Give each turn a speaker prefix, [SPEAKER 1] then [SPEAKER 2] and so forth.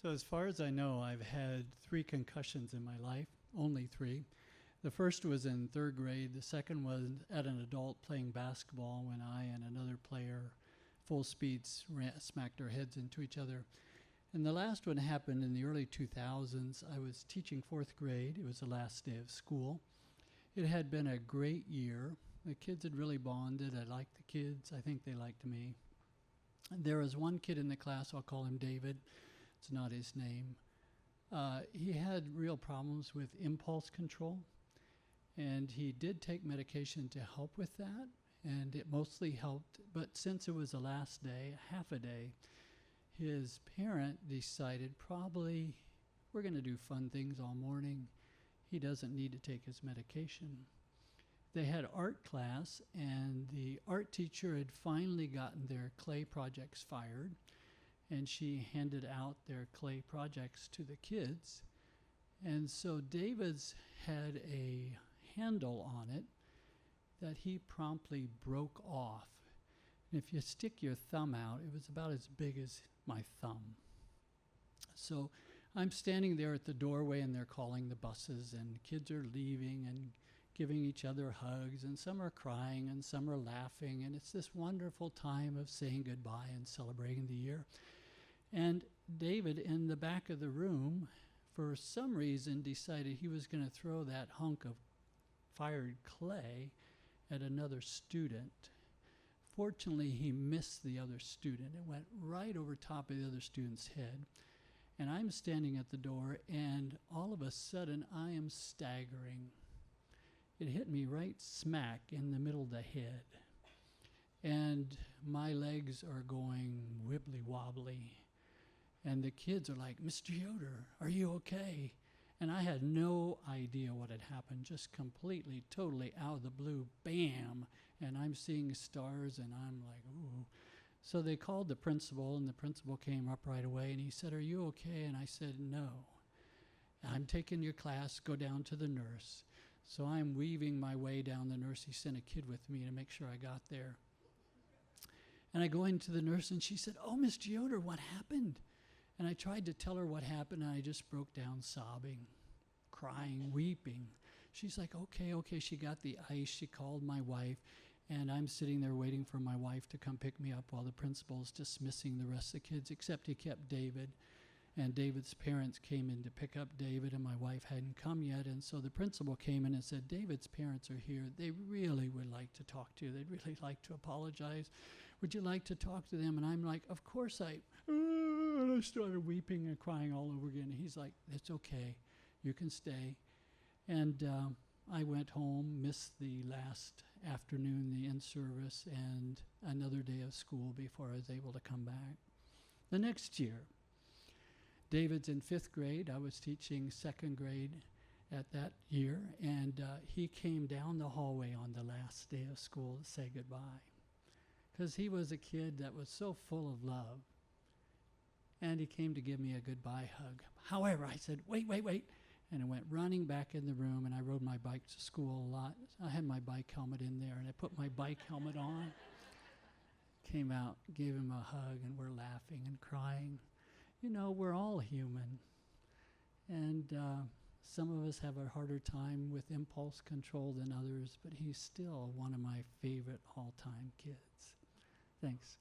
[SPEAKER 1] So as far as I know, I've had 3 concussions in my life, only 3. The first was in 3rd grade. The second was at an adult playing basketball when I and another player full speed smacked our heads into each other. And the last one happened in the early 2000s. I was teaching 4th grade. It was the last day of school. It had been a great year. The kids had really bonded. I liked the kids. I think they liked me. There was one kid in the class, I'll call him David. It's not his name. He had real problems with impulse control, and he did take medication to help with that, and it mostly helped. But since it was the last day, half a day, his parent decided probably we're going to do fun things all morning. He doesn't need to take his medication. They had art class, and the art teacher had finally gotten their clay projects fired, and she handed out their clay projects to the kids. And so David's had a handle on it that he promptly broke off. And if you stick your thumb out, it was about as big as my thumb. So I'm standing there at the doorway, and they're calling the buses, and kids are leaving and giving each other hugs, and some are crying and some are laughing, and it's this wonderful time of saying goodbye and celebrating the year. And David, in the back of the room, for some reason decided he was going to throw that hunk of fired clay at another student. Fortunately, he missed the other student. It went right over top of the other student's head. And I'm standing at the door, and all of a sudden I am staggering. It hit me right smack in the middle of the head. And my legs are going wibbly wobbly. And the kids are like, "Mr. Yoder, are you okay?" And I had no idea what had happened, just completely, totally out of the blue, bam. And I'm seeing stars, and I'm like, ooh. So they called the principal, and the principal came up right away, and he said, "Are you okay?" And I said, "No. I'm taking your class, go down to the nurse." So I'm weaving my way down. The nurse, he sent a kid with me to make sure I got there. And I go into the nurse, and she said, "Oh, Mr. Yoder, what happened?" And I tried to tell her what happened, and I just broke down sobbing, crying, weeping. She's like, okay. She got the ice. She called my wife, and I'm sitting there waiting for my wife to come pick me up while the principal's dismissing the rest of the kids, except he kept David. And David's parents came in to pick up David, and my wife hadn't come yet. And so the principal came in and said, "David's parents are here. They really would like to talk to you. They'd really like to apologize. Would you like to talk to them?" And I'm like, "Of course and I started weeping and crying all over again. And he's like, "It's okay. You can stay." And I went home, missed the last afternoon, the in-service, and another day of school before I was able to come back. The next year, David's in 5th grade. I was teaching 2nd grade at that year, and he came down the hallway on the last day of school to say goodbye, because he was a kid that was so full of love, and he came to give me a goodbye hug. However, I said, wait, and I went running back in the room, and I rode my bike to school a lot. I had my bike helmet in there, and I put my bike helmet on, came out, gave him a hug, and we're laughing and crying. You know, we're all human, and some of us have a harder time with impulse control than others, but he's still one of my favorite all-time kids. Thanks.